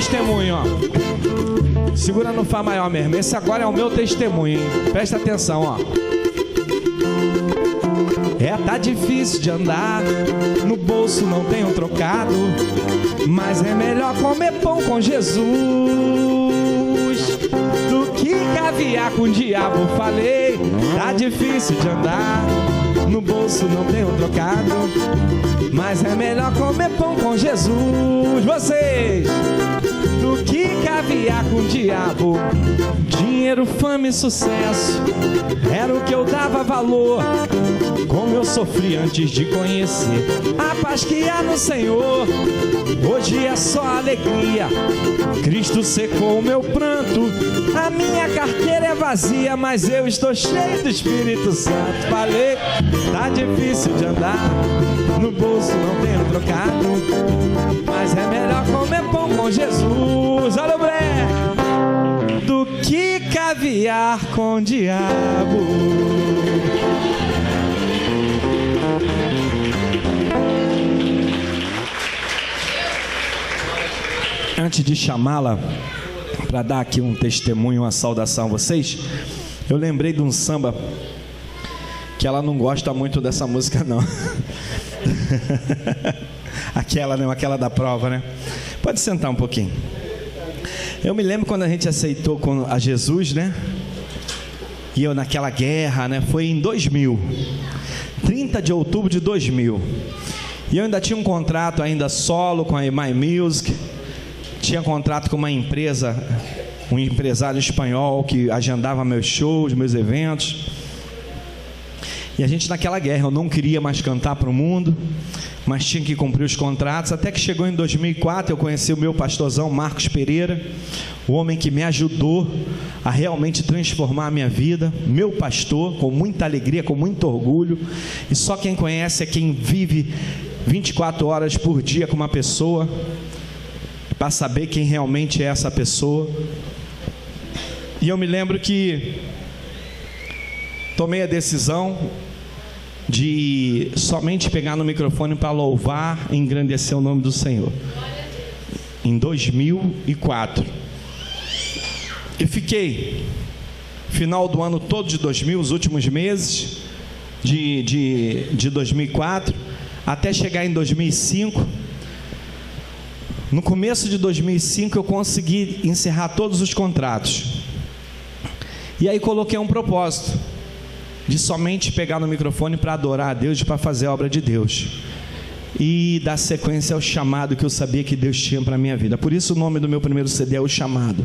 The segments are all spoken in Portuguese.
testemunho, ó. Segura no Fá maior mesmo. Esse agora é o meu testemunho, hein? Presta atenção, ó. Tá difícil de andar, no bolso não tenho trocado, mas é melhor comer pão com Jesus do que caviar com o diabo. Falei, tá difícil de andar, no bolso não tenho trocado, mas é melhor comer pão com Jesus. Vocês, do que caviar com o diabo. Dinheiro, fama e sucesso era o que eu dava valor. Como eu sofri antes de conhecer a paz que há no Senhor. Hoje é só alegria, Cristo secou o meu pranto. A minha carteira é vazia, mas eu estou cheio do Espírito Santo. Falei, tá difícil de andar, no bolso não tenho trocado, mas é melhor comer pão com Jesus. Olha o moleque, do que caviar com o diabo. Antes de chamá-la para dar aqui um testemunho, uma saudação a vocês, eu lembrei de um samba que ela não gosta muito dessa música, não. Aquela, né? Aquela da prova, né? Pode sentar um pouquinho. Eu me lembro quando a gente aceitou a Jesus, né? E eu naquela guerra, né? Foi em 2000, 30 de outubro de 2000. E eu ainda tinha um contrato ainda solo com a My Music. Tinha contrato com uma empresa, um empresário espanhol que agendava meus shows, meus eventos. E a gente naquela guerra, eu não queria mais cantar para o mundo, mas tinha que cumprir os contratos. Até que chegou em 2004, eu conheci o meu pastorzão Marcos Pereira, o homem que me ajudou a realmente transformar a minha vida, meu pastor, com muita alegria, com muito orgulho. E só quem conhece é quem vive 24 horas por dia com uma pessoa, para saber quem realmente é essa pessoa. E eu me lembro que tomei a decisão de somente pegar no microfone para louvar e engrandecer o nome do Senhor, em 2004. E fiquei, final do ano todo de 2000, os últimos meses de 2004, até chegar em 2005. No começo de 2005 eu consegui encerrar todos os contratos. E aí coloquei um propósito de somente pegar no microfone para adorar a Deus e para fazer a obra de Deus. E dar sequência ao chamado que eu sabia que Deus tinha para a minha vida. Por isso o nome do meu primeiro CD é O Chamado.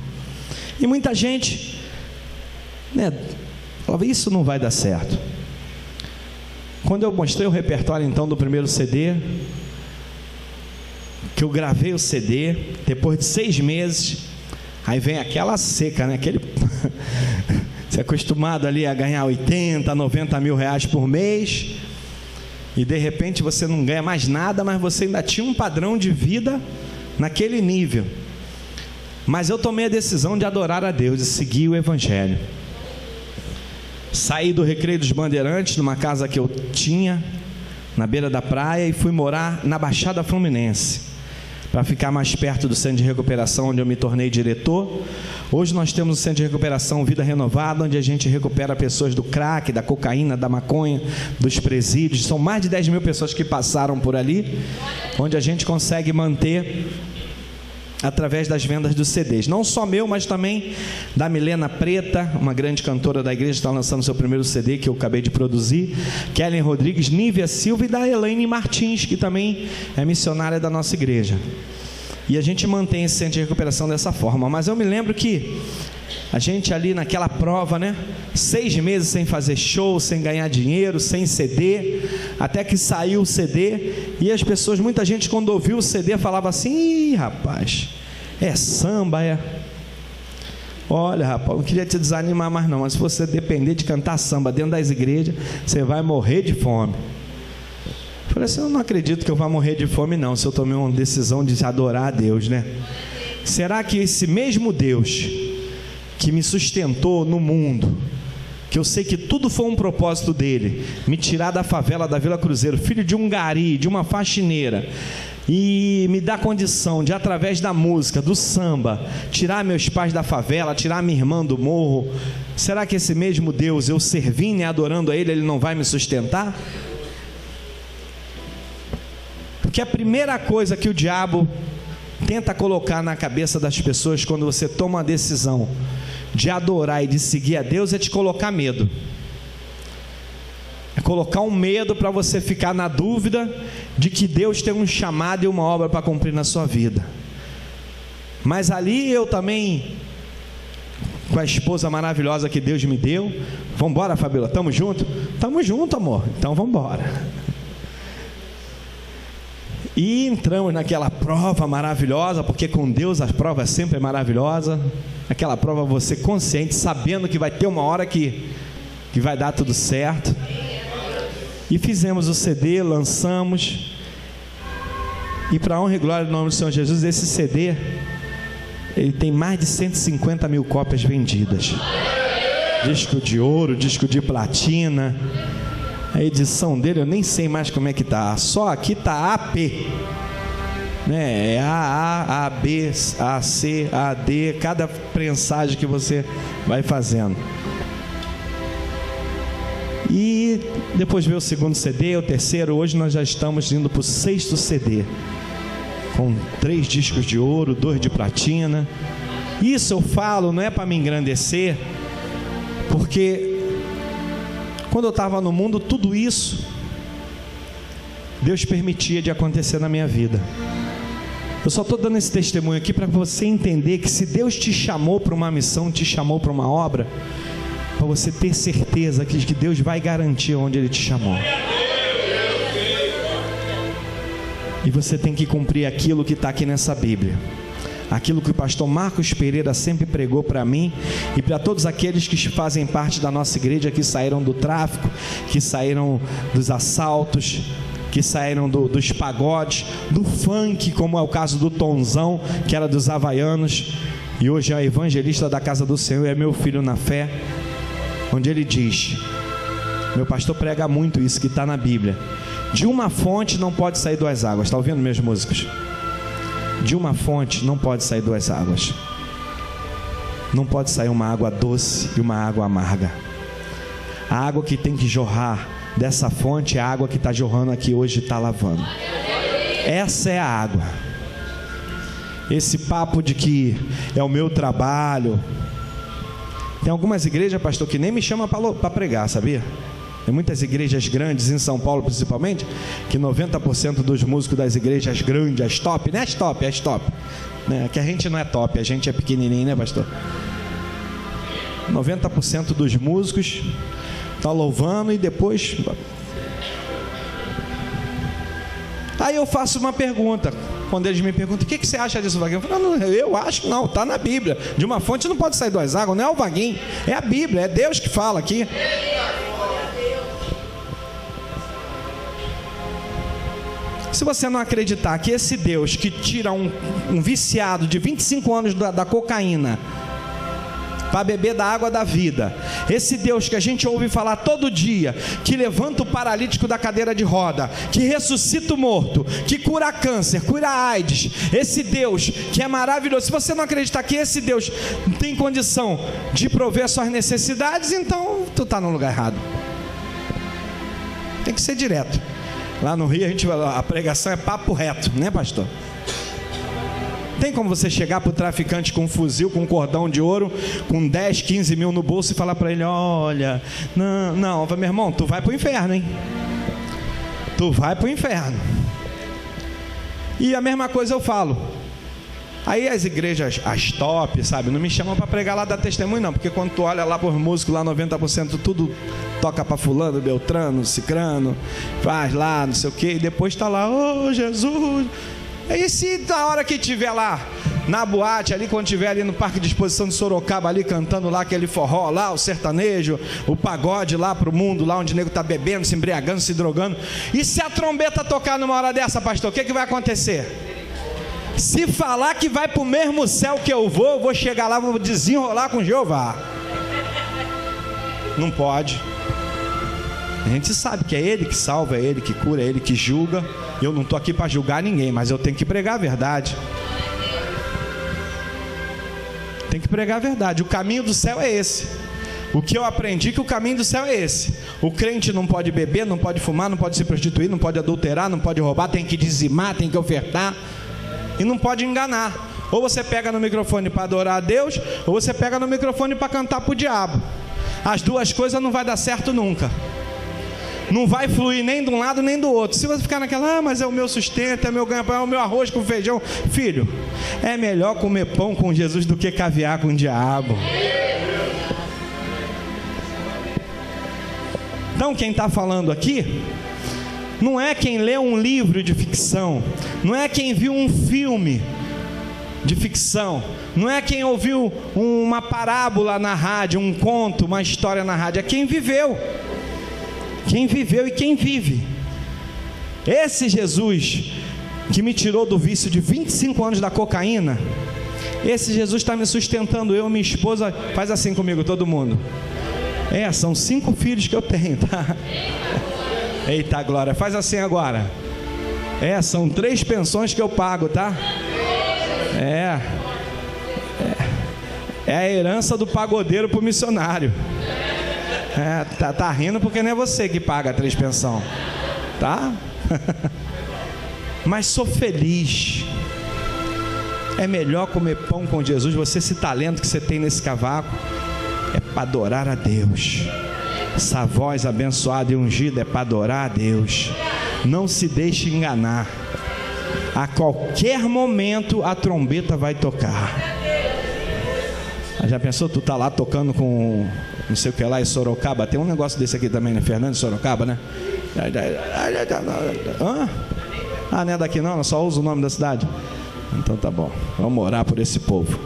E muita gente, né, falava, isso não vai dar certo. Quando eu mostrei o repertório então do primeiro CD, que eu gravei o CD, depois de 6 meses, aí vem aquela seca, né? Você é acostumado ali a ganhar 80, 90 mil reais por mês, e de repente você não ganha mais nada, mas você ainda tinha um padrão de vida naquele nível. Mas eu tomei a decisão de adorar a Deus e seguir o Evangelho. Saí do Recreio dos Bandeirantes, numa casa que eu tinha na beira da praia, e fui morar na Baixada Fluminense, para ficar mais perto do centro de recuperação, onde eu me tornei diretor. Hoje nós temos o centro de recuperação Vida Renovada, onde a gente recupera pessoas do crack, da cocaína, da maconha, dos presídios. São mais de 10 mil pessoas que passaram por ali, onde a gente consegue manter através das vendas dos CDs. Não só meu, mas também da Milena Preta, uma grande cantora da igreja, está lançando seu primeiro CD, que eu acabei de produzir. Kellen Rodrigues, Nívia Silva e da Elaine Martins, que também é missionária da nossa igreja. E a gente mantém esse centro de recuperação dessa forma. Mas eu me lembro que a gente ali naquela prova, né? 6 meses sem fazer show, sem ganhar dinheiro, sem CD, até que saiu o CD, e as pessoas, muita gente quando ouviu o CD falava assim, ih, rapaz, é samba, é? Olha, rapaz, não queria te desanimar mais não, mas se você depender de cantar samba dentro das igrejas, você vai morrer de fome. Eu falei assim, eu não acredito que eu vá morrer de fome não, se eu tomei uma decisão de adorar a Deus, né? Será que esse mesmo Deus que me sustentou no mundo, que eu sei que tudo foi um propósito dele, me tirar da favela da Vila Cruzeiro, filho de um gari, de uma faxineira, e me dá condição de, através da música, do samba, tirar meus pais da favela, tirar minha irmã do morro, será que esse mesmo Deus, eu servindo e adorando a Ele, Ele não vai me sustentar? Porque a primeira coisa que o diabo tenta colocar na cabeça das pessoas quando você toma a decisão de adorar e de seguir a Deus é te colocar medo. É colocar um medo para você ficar na dúvida de que Deus tem um chamado e uma obra para cumprir na sua vida. Mas ali eu também, com a esposa maravilhosa que Deus me deu, vamos embora, Fabíola, estamos juntos? Estamos juntos, amor, então vamos embora. E entramos naquela prova maravilhosa, porque com Deus a prova sempre é maravilhosa. Aquela prova você consciente, sabendo que vai ter uma hora que vai dar tudo certo. E fizemos o CD, lançamos. E para a honra e glória do nome do Senhor Jesus, esse CD, ele tem mais de 150 mil cópias vendidas. Disco de ouro, disco de platina. A edição dele eu nem sei mais como é que tá. Só aqui tá AP, né? É AA, AB, AC, AD. Cada prensagem que você vai fazendo. E depois veio o segundo CD, o terceiro. Hoje nós já estamos indo para o 6º CD, com 3 discos de ouro, 2 de platina. Isso eu falo, não é para me engrandecer, porque quando eu estava no mundo, tudo isso Deus permitia de acontecer na minha vida. Eu só estou dando esse testemunho aqui para você entender que se Deus te chamou para uma missão, te chamou para uma obra, para você ter certeza que Deus vai garantir onde Ele te chamou. E você tem que cumprir aquilo que está aqui nessa Bíblia. Aquilo que o pastor Marcos Pereira sempre pregou para mim e para todos aqueles que fazem parte da nossa igreja, que saíram do tráfico, que saíram dos assaltos, que saíram dos pagodes, do funk, como é o caso do Tonzão, que era dos havaianos, e hoje é evangelista da casa do Senhor, é meu filho na fé, onde ele diz, meu pastor prega muito isso que está na Bíblia: de uma fonte não pode sair 2 águas. Está ouvindo minhas músicas? De uma fonte não pode sair 2 águas. Não pode sair uma água doce e uma água amarga. A água que tem que jorrar dessa fonte é a água que está jorrando aqui hoje e está lavando. Essa é a água. Esse papo de que é o meu trabalho. Tem algumas igrejas, pastor, que nem me chamam para pregar, sabia? Tem muitas igrejas grandes, em São Paulo principalmente, que 90% dos músicos das igrejas grandes, as top, né? As top, né? Que a gente não é top, a gente é pequenininho, né, pastor? 90% dos músicos tá louvando e depois... Aí eu faço uma pergunta, quando eles me perguntam, o que você acha disso, Vaguinho? Eu falo, não, eu acho que não, está na Bíblia. De uma fonte não pode sair 2 águas, não é o Vaguinho, é a Bíblia, é Deus que fala aqui. Se você não acreditar que esse Deus que tira um viciado de 25 anos da cocaína para beber da água da vida, esse Deus que a gente ouve falar todo dia, que levanta o paralítico da cadeira de roda, que ressuscita o morto, que cura câncer, cura AIDS, esse Deus que é maravilhoso, se você não acreditar que esse Deus tem condição de prover suas necessidades, então tu está no lugar errado. Tem que ser direto. Lá no Rio a pregação é papo reto, né, pastor? Tem como você chegar para o traficante com um fuzil, com um cordão de ouro, com 10, 15 mil no bolso e falar para ele, olha, não, meu irmão, tu vai para o inferno, hein? Tu vai para o inferno. E a mesma coisa eu falo. Aí as igrejas, as top, sabe, não me chamam para pregar lá, dar testemunho não, porque quando tu olha lá por músicos, lá 90% tudo toca para fulano, beltrano, cicrano, faz lá, não sei o que, e depois tá lá, oh Jesus. E se na hora que tiver lá, na boate ali, quando tiver ali no Parque de Exposição de Sorocaba, ali cantando lá aquele forró lá, o sertanejo, o pagode lá pro mundo, lá onde o nego tá bebendo, se embriagando, se drogando, e se a trombeta tocar numa hora dessa, pastor, o que vai acontecer? Se falar que vai para o mesmo céu que eu vou chegar lá, vou desenrolar com Jeová. Não pode. A gente sabe que é Ele que salva, é Ele que cura, é Ele que julga, Eu não estou aqui para julgar ninguém, mas eu tenho que pregar a verdade. Tem que pregar a verdade. O caminho do céu é esse. O que eu aprendi que o caminho do céu é esse. O crente não pode beber, não pode fumar, não pode se prostituir, não pode adulterar, não pode roubar, tem que dizimar, tem que ofertar. E não pode enganar. Ou você pega no microfone para adorar a Deus, ou você pega no microfone para cantar para o diabo. As duas coisas não vai dar certo nunca. Não vai fluir nem de um lado nem do outro. Se você ficar naquela, mas é o meu sustento, é meu ganha-pão, é o meu arroz com feijão. Filho, é melhor comer pão com Jesus do que caviar com o diabo. Então quem está falando aqui não é quem lê um livro de ficção, não é quem viu um filme de ficção, não é quem ouviu uma parábola na rádio, um conto, uma história na rádio, é quem viveu e quem vive. Esse Jesus que me tirou do vício de 25 anos da cocaína, esse Jesus está me sustentando, eu e minha esposa. Faz assim comigo, todo mundo. São 5 filhos que eu tenho, tá? Eita glória, faz assim agora. São 3 pensões que eu pago, tá? É a herança do pagodeiro pro missionário. Tá rindo porque não é você que paga 3 pensões, tá? Mas sou feliz. É melhor comer pão com Jesus. Você, esse talento que você tem nesse cavaco, é para adorar a Deus. Essa voz abençoada e ungida é para adorar a Deus. Não se deixe enganar. A qualquer momento a trombeta vai tocar. Já pensou, tu tá lá tocando com não sei o que lá em Sorocaba? Tem um negócio desse aqui também, né? Fernando de Sorocaba, né? Não é daqui não, eu só uso o nome da cidade. Então tá bom, vamos orar por esse povo.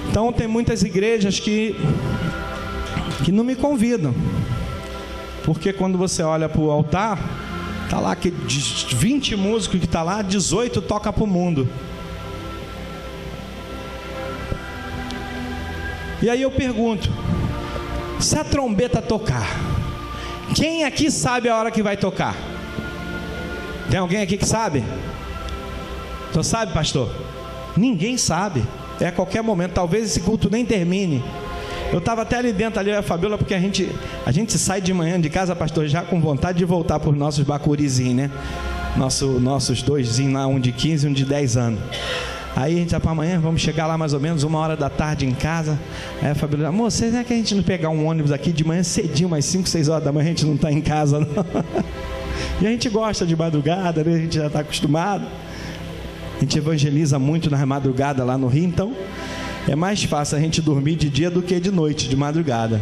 Então tem muitas igrejas que não me convidam, porque quando você olha para o altar, tá lá que de 20 músicos que tá lá, 18 toca para o mundo. E aí eu pergunto, se a trombeta tocar, quem aqui sabe a hora que vai tocar? Tem alguém aqui que sabe? Você sabe, pastor? Ninguém sabe. É a qualquer momento, talvez esse culto nem termine. Eu estava até ali dentro, ali a Fabiola, porque a gente sai de manhã de casa, pastor, já com vontade de voltar para os nossos bacurizinhos, né? Nossos 2, um de 15 e um de 10 anos. Aí a gente vai para amanhã, vamos chegar lá mais ou menos 1h da tarde em casa. Aí a Fabiola, amor, você não é que a gente não pegar um ônibus aqui de manhã cedinho, umas 5, 6 horas da manhã, a gente não está em casa, não. E a gente gosta de madrugada, né? A gente já está acostumado. A gente evangeliza muito na madrugada lá no Rio, então é mais fácil a gente dormir de dia do que de noite, de madrugada.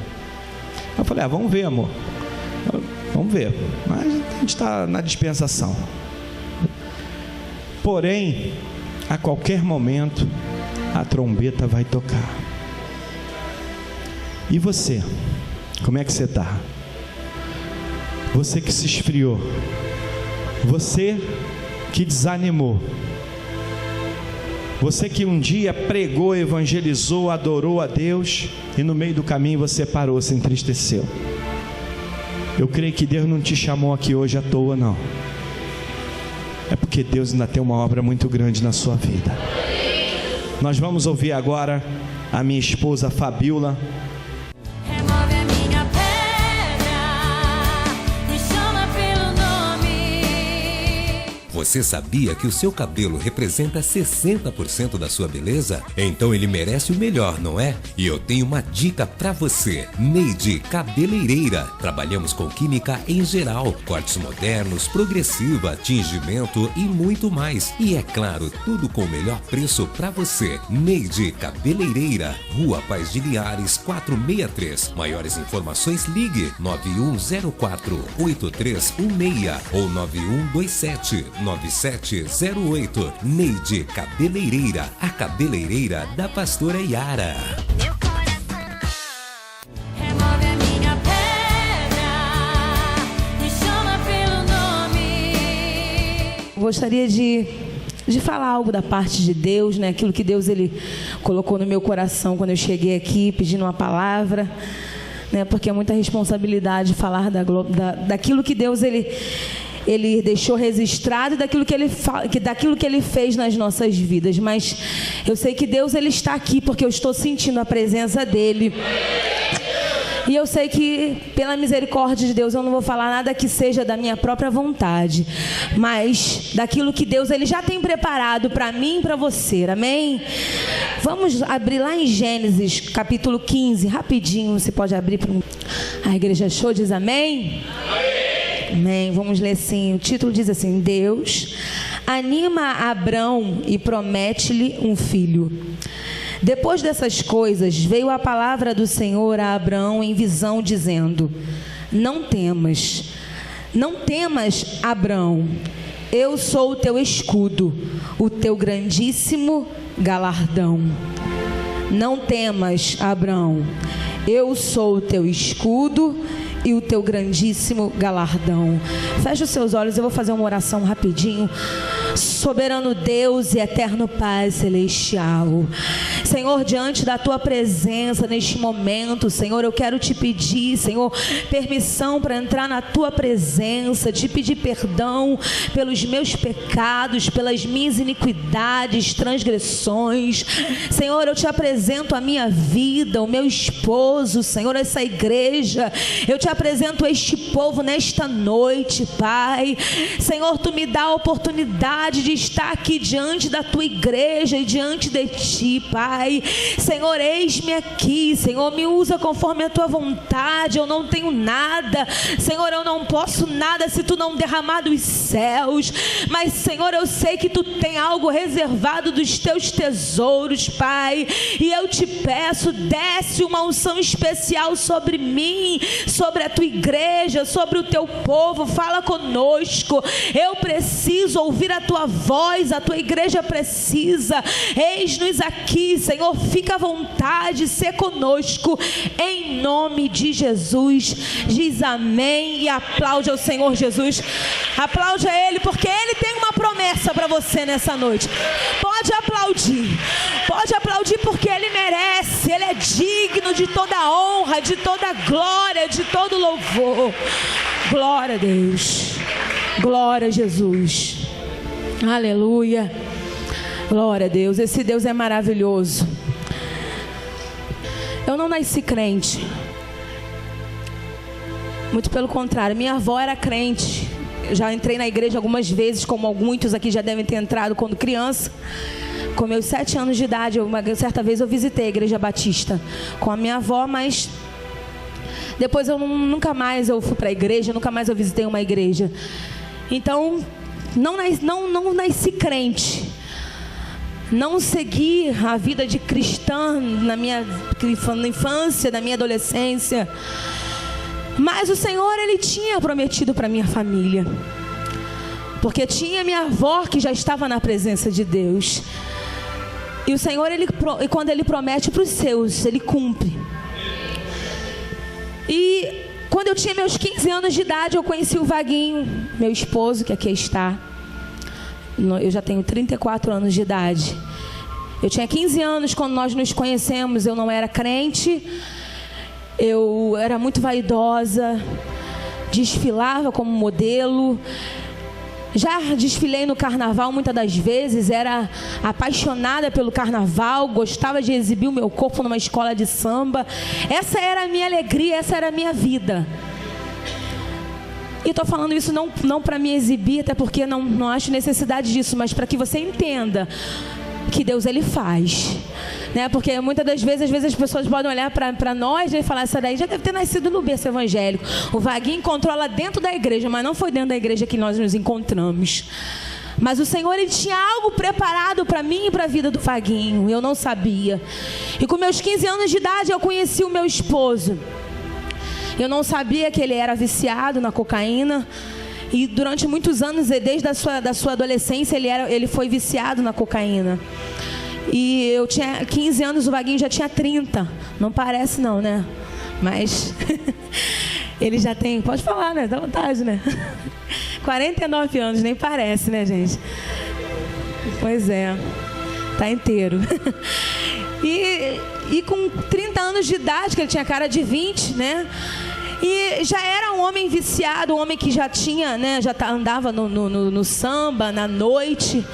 Eu falei, vamos ver, amor. Vamos ver. Mas a gente está na dispensação. Porém, a qualquer momento, a trombeta vai tocar. E você? Como é que você está? Você que se esfriou. Você que desanimou. Você que um dia pregou, evangelizou, adorou a Deus e no meio do caminho você parou, se entristeceu. Eu creio que Deus não te chamou aqui hoje à toa, não. É porque Deus ainda tem uma obra muito grande na sua vida. Nós vamos ouvir agora a minha esposa Fabiola. Você sabia que o seu cabelo representa 60% da sua beleza? Então ele merece o melhor, não é? E eu tenho uma dica pra você. Neide Cabeleireira. Trabalhamos com química em geral, cortes modernos, progressiva, tingimento e muito mais. E é claro, tudo com o melhor preço pra você. Neide Cabeleireira, Rua Paz de Linhares, 463. Maiores informações, ligue 9104-8316 ou 9127-9708. Neide Cabeleireira, a cabeleireira da pastora Yara. Remove a minha pedra, me chama pelo nome. Gostaria de falar algo da parte de Deus, né? Aquilo que Deus ele colocou no meu coração quando eu cheguei aqui pedindo uma palavra, né? Porque é muita responsabilidade falar daquilo que Deus ele Ele deixou registrado daquilo que Ele fez nas nossas vidas. Mas eu sei que Deus, Ele está aqui porque eu estou sentindo a presença dEle. E eu sei que, pela misericórdia de Deus, eu não vou falar nada que seja da minha própria vontade, mas daquilo que Deus, Ele já tem preparado para mim e para você, amém? Vamos abrir lá em Gênesis, capítulo 15, rapidinho, você pode abrir para a igreja show, diz amém? Amém, vamos ler assim, o título diz assim: Deus anima Abrão e promete-lhe um filho. Depois dessas coisas, veio a palavra do Senhor a Abrão em visão, dizendo: Não temas, Abrão, eu sou o teu escudo, o teu grandíssimo galardão. Não temas, Abrão, eu sou o teu escudo e o teu grandíssimo galardão. Feche os seus olhos, eu vou fazer uma oração rapidinho. Soberano Deus e eterno Pai celestial, Senhor, diante da tua presença neste momento, Senhor, eu quero te pedir, Senhor, permissão para entrar na tua presença, te pedir perdão pelos meus pecados, pelas minhas iniquidades, transgressões. Senhor, eu te apresento a minha vida, o meu esposo, Senhor, essa igreja. Eu te apresento este povo nesta noite, Pai. Senhor, tu me dá a oportunidade de estar aqui diante da tua igreja e diante de ti, Pai. Senhor, eis-me aqui, Senhor, me usa conforme a tua vontade. Eu não tenho nada, Senhor, eu não posso nada se tu não derramar dos céus, mas Senhor, eu sei que tu tem algo reservado dos teus tesouros, Pai, e eu te peço, desce uma unção especial sobre mim, sobre a tua igreja, sobre o teu povo. Fala conosco, eu preciso ouvir a tua voz, a tua igreja precisa. Eis-nos aqui, Senhor, fica à vontade, ser conosco, em nome de Jesus. Diz amém e aplaude ao Senhor Jesus. Aplaude a Ele, porque Ele tem uma promessa para você nessa noite. Pode aplaudir porque Ele merece. Ele é digno de toda honra, de toda glória, de todo louvor. Glória a Deus, glória a Jesus. Aleluia, glória a Deus. Esse Deus é maravilhoso. Eu não nasci crente, muito pelo contrário, minha avó era crente. Eu já entrei na igreja algumas vezes, como muitos aqui já devem ter entrado quando criança. Com meus 7 anos de idade, uma certa vez eu visitei a igreja batista com a minha avó, mas depois eu nunca mais eu fui para a igreja, nunca mais eu visitei uma igreja. Então não nasci crente, não segui a vida de cristã na minha infância, na minha adolescência, mas o Senhor, Ele tinha prometido para minha família, porque tinha minha avó que já estava na presença de Deus, e o Senhor, quando Ele promete para os seus, Ele cumpre. E quando eu tinha meus 15 anos de idade, eu conheci o Vaguinho, meu esposo, que aqui está. Eu já tenho 34 anos de idade. Eu tinha 15 anos quando nós nos conhecemos. Eu não era crente, eu era muito vaidosa, desfilava como modelo. Já desfilei no carnaval muitas das vezes, era apaixonada pelo carnaval, gostava de exibir o meu corpo numa escola de samba. Essa era a minha alegria, essa era a minha vida. E estou falando isso não para me exibir, até porque não acho necessidade disso, mas para que você entenda que Deus, Ele faz, né? Porque muitas das vezes, às vezes as pessoas podem olhar para nós e falar: essa daí já deve ter nascido no berço evangélico. O Vaguinho encontrou ela dentro da igreja, mas não foi dentro da igreja que nós nos encontramos. Mas o Senhor, Ele tinha algo preparado para mim e para a vida do Vaguinho, eu não sabia. E com meus 15 anos de idade eu conheci o meu esposo. Eu não sabia que ele era viciado na cocaína. E durante muitos anos, desde da sua adolescência, ele foi viciado na cocaína. E eu tinha 15 anos, o Vaguinho já tinha 30. Não parece não, né? Mas ele já tem, pode falar, né? Dá vontade, né? 49 anos, nem parece, né, gente? Pois é, tá inteiro. E com 30 anos de idade, que ele tinha cara de 20, né? E já era um homem viciado, um homem que já tinha, né, andava no samba, na noite.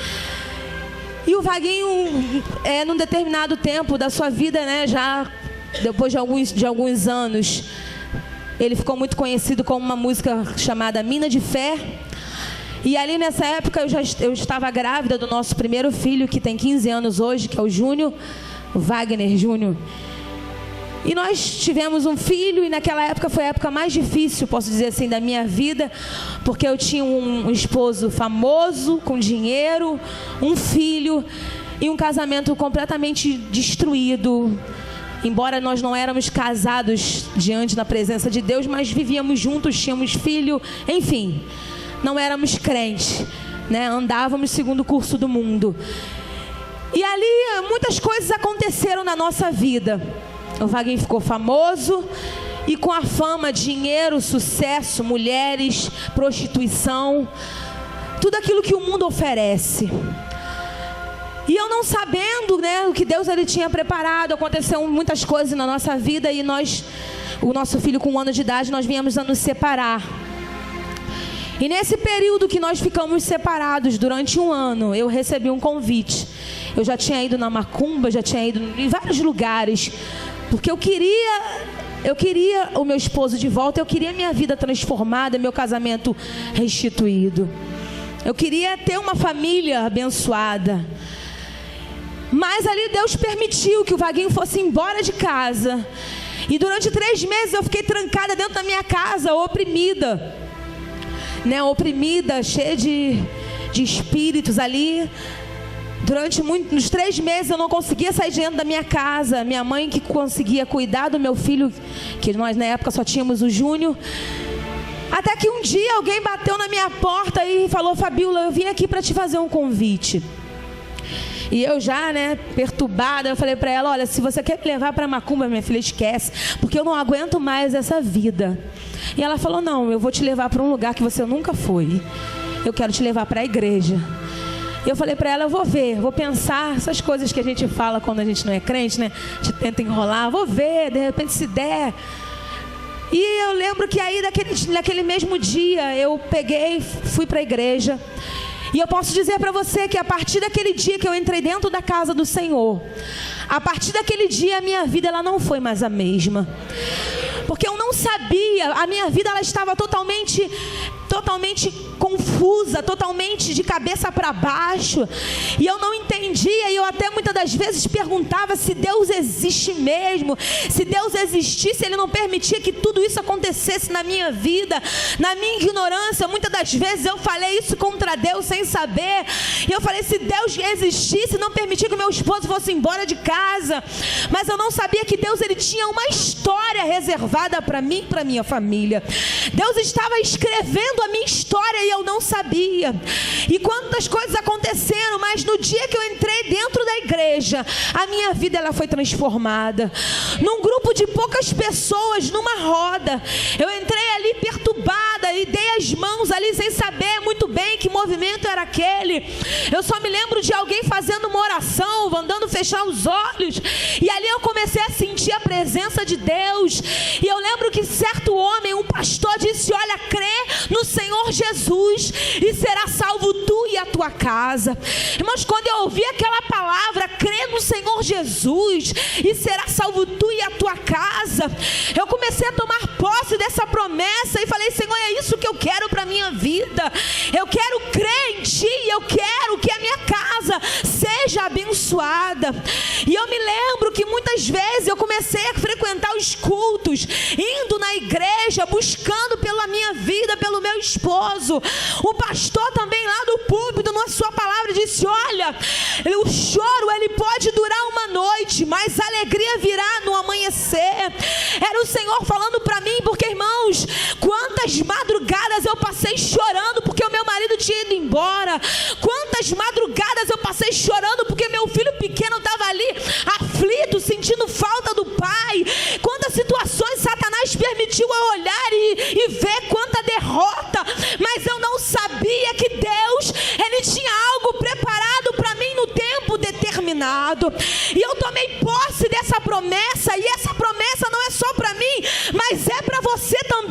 E o Vaguinho, num determinado tempo da sua vida, né, já depois de alguns anos, ele ficou muito conhecido com uma música chamada Mina de Fé. E ali nessa época eu estava grávida do nosso primeiro filho, que tem 15 anos hoje, que é o Júnior, o Wagner Júnior. E nós tivemos um filho, e naquela época foi a época mais difícil, posso dizer assim, da minha vida, porque eu tinha um esposo famoso, com dinheiro, um filho e um casamento completamente destruído. Embora nós não éramos casados diante da presença de Deus, mas vivíamos juntos, tínhamos filho, enfim, não éramos crentes, né? Andávamos segundo o curso do mundo. E ali muitas coisas aconteceram na nossa vida. O Vaguinho ficou famoso e com a fama, dinheiro, sucesso, mulheres, prostituição, tudo aquilo que o mundo oferece. E eu não sabendo, né, o que Deus ele tinha preparado, aconteceram muitas coisas na nossa vida e o nosso filho com 1 ano de idade, nós viemos a nos separar. E nesse período que nós ficamos separados durante 1 ano, eu recebi um convite. Eu já tinha ido na macumba, já tinha ido em vários lugares, porque eu queria o meu esposo de volta, eu queria minha vida transformada, meu casamento restituído. Eu queria ter uma família abençoada. Mas ali Deus permitiu que o Vaguinho fosse embora de casa. E durante 3 meses eu fiquei trancada dentro da minha casa, oprimida. Né? Oprimida, cheia de espíritos ali. Nos 3 meses eu não conseguia sair de dentro da minha casa. Minha mãe que conseguia cuidar do meu filho, que nós na época só tínhamos o Júnior. Até que um dia alguém bateu na minha porta e falou: Fabíola, eu vim aqui para te fazer um convite. E eu já, né, perturbada, eu falei para ela: olha, se você quer me levar para macumba, minha filha, esquece, porque eu não aguento mais essa vida. E ela falou: não, eu vou te levar para um lugar que você nunca foi. Eu quero te levar para a igreja. Eu falei para ela: eu vou ver, vou pensar, essas coisas que a gente fala quando a gente não é crente, né? A gente tenta enrolar, vou ver, de repente se der. E eu lembro que aí naquele mesmo dia eu fui para a igreja. E eu posso dizer para você que a partir daquele dia que eu entrei dentro da casa do Senhor, a partir daquele dia a minha vida ela não foi mais a mesma. Porque eu não sabia, a minha vida ela estava totalmente confusa, totalmente de cabeça para baixo. E eu não entendia, e eu até muitas das vezes perguntava se Deus existe mesmo. Se Deus existisse, Ele não permitia que tudo isso acontecesse na minha vida. Na minha ignorância, muitas das vezes eu falei isso contra Deus sem saber. E eu falei: se Deus existisse, não permitia que o meu esposo fosse embora de casa. Mas eu não sabia que Deus ele tinha uma história reservada para mim e para minha família. Deus estava escrevendo a minha história e eu não sabia. E quantas coisas aconteceram, mas no dia que eu entrei dentro da igreja, a minha vida ela foi transformada. Num grupo de poucas pessoas, numa roda, eu entrei ali perturbada e dei as mãos ali sem saber muito bem que movimento era aquele. Eu só me lembro de alguém fazendo uma oração, mandando fechar os olhos, e ali eu comecei a sentir a presença de Deus. E eu lembro que certo homem, um pastor, disse: olha, crê no Senhor Jesus e será salvo tu e a tua casa. Irmãos, quando eu ouvi aquela palavra, crê no Senhor Jesus e será salvo tu e a tua casa, eu comecei a tomar posse dessa promessa e falei: Senhor, é isso que eu quero para a minha vida. Eu quero crer em ti e eu quero que a minha casa seja abençoada. E eu me lembro que muitas vezes eu comecei a frequentar os cultos, indo na igreja, buscando pela minha vida, pelo meu esposo. O pastor também lá do púlpito, na sua palavra, disse: olha, o choro ele pode durar uma noite, mas a alegria virá no amanhecer. Era o Senhor falando para mim, porque, irmãos, quantas madrugadas eu passei chorando porque o meu marido tinha ido embora. Quantas madrugadas eu passei chorando porque meu filho pequeno estava ali aflito, sentindo falta do pai. Quantas situações Satanás permitiu eu olhar e ver quanta derrota, mas eu não sabia que Deus, Ele tinha algo preparado para mim no tempo determinado. E eu tomei posse dessa promessa, e essa promessa não é só para mim, mas é para você também.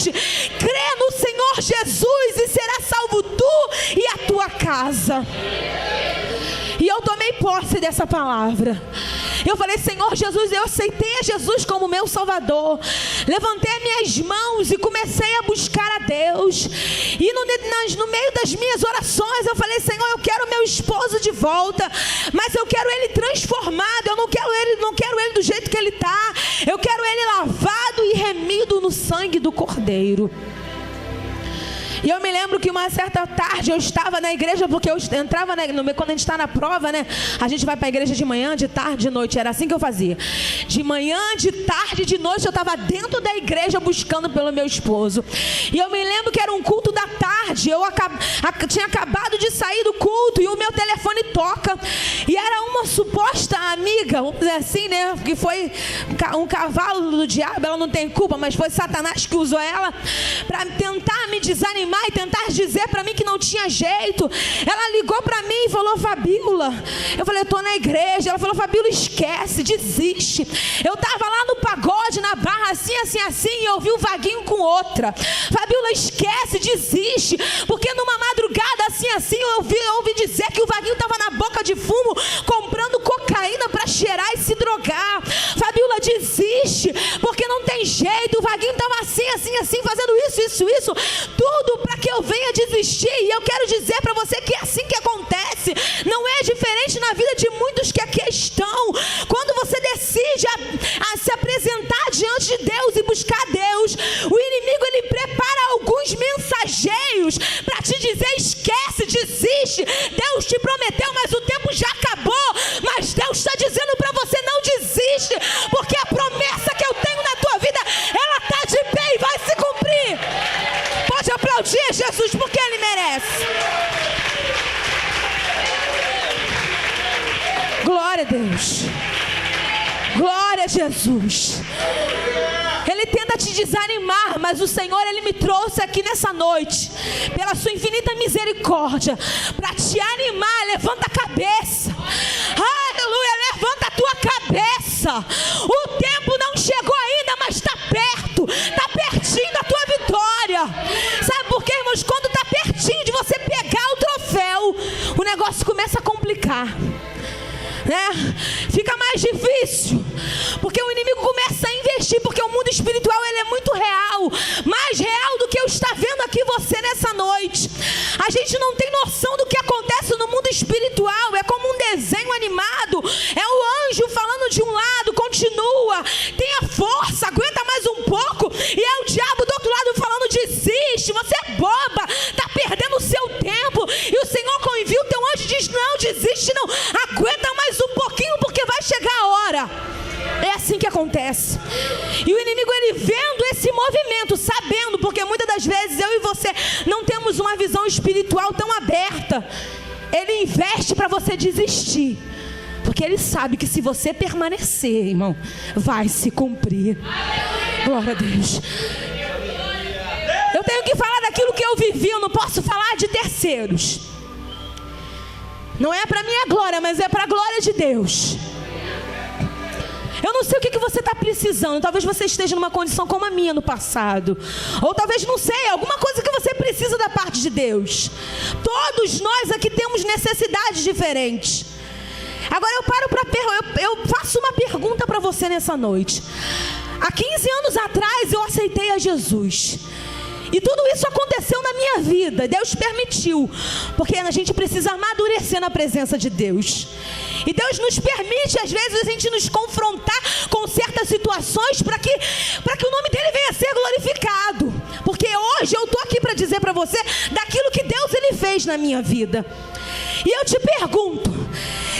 hoje: crê no Senhor Jesus e será salvo tu e a tua casa. E eu tomei posse dessa palavra. Eu falei: Senhor Jesus, eu aceitei a Jesus como meu Salvador. Levantei as minhas mãos e comecei a buscar a Deus. E no meio das minhas orações eu falei: Senhor, eu quero meu esposo de volta, mas eu quero ele transformado. Eu não quero ele do jeito que ele está. Eu quero ele lavado e remido no sangue do Cordeiro. E eu me lembro que uma certa tarde eu estava na igreja, porque eu entrava quando a gente está na prova, né? A gente vai para a igreja de manhã, de tarde, de noite. Era assim que eu fazia. De manhã, de tarde, de noite, eu estava dentro da igreja buscando pelo meu esposo. E eu me lembro que era um culto da tarde. Eu tinha acabado de sair do culto e o meu telefone toca. E era uma suposta amiga, vamos dizer assim, né? Que foi um cavalo do diabo, ela não tem culpa, mas foi Satanás que usou ela para tentar me desanimar e tentar dizer para mim que não tinha jeito. Ela ligou para mim e falou: Fabíola. Eu falei: eu tô na igreja. Ela falou: Fabíola, esquece, desiste. Eu tava lá no pagode, na barra, assim, e eu vi o Vaguinho com outra. Fabíola, esquece, desiste, porque numa madrugada assim, eu ouvi dizer que o Vaguinho tava na boca de fumo comprando cocaína para cheirar e se drogar. Fabíola, desiste, porque não tem jeito. O Vaguinho tava assim, fazendo isso, tudo para que eu venha desistir. E eu quero dizer para você que é assim que acontece. Não é diferente na vida de muitos que aqui estão. Quando você decide a se apresentar diante de Deus e buscar Deus, o inimigo ele prepara alguns mensageiros para te dizer: esquece, desiste. Deus te prometeu, mas o tempo já acabou. Mas Deus está dizendo para você: não desiste, porque a promessa que eu tenho na tua vida, ela está de pé e vai se cumprir. Pode aplaudir Jesus, porque Ele merece. Glória a Deus. Glória a Jesus. Ele tenta te desanimar, mas o Senhor, Ele me trouxe aqui nessa noite, pela sua infinita misericórdia, para te animar. Levanta a cabeça. Aleluia, levanta a tua cabeça. O tempo não chegou ainda, mas está perto. Está pertinho da tua vitória. Sabe por quê, irmãos? Quando está pertinho de você pegar o troféu, o negócio começa a complicar, né? Fica mais difícil, porque o inimigo começa a investir, porque o mundo espiritual ele é muito real, mais real do que eu estou vendo aqui você nessa noite. A gente não tem noção do que acontece no mundo espiritual. É como um desenho animado. É o anjo falando de um lado: continua, tenha força, aguenta mais um pouco. E é o diabo do outro lado falando: desiste, você é boba, está perdendo o seu tempo. E o Senhor envia o teu anjo e diz: não, desiste não, aguenta mais um pouquinho, porque vai chegar a hora. É assim que acontece. E o inimigo, ele vendo esse movimento, sabendo, porque muitas das vezes eu e você não temos uma visão espiritual tão aberta, ele investe para você desistir, porque ele sabe que se você permanecer, irmão, vai se cumprir. Glória a Deus. Eu tenho que falar daquilo que eu vivi, eu não posso falar de terceiros. Não é para minha glória, mas é para a glória de Deus. Eu não sei o que você está precisando. Talvez você esteja numa condição como a minha no passado. Ou talvez, não sei, alguma coisa que você precisa da parte de Deus. Todos nós aqui temos necessidades diferentes. Agora eu faço uma pergunta para você nessa noite. Há 15 anos atrás eu aceitei a Jesus. E tudo isso aconteceu na minha vida. Deus permitiu, porque a gente precisa amadurecer na presença de Deus. E Deus nos permite, às vezes, a gente nos confrontar com certas situações para que o nome dele venha a ser glorificado. Porque hoje eu estou aqui para dizer para você daquilo que Deus ele fez na minha vida. E eu te pergunto,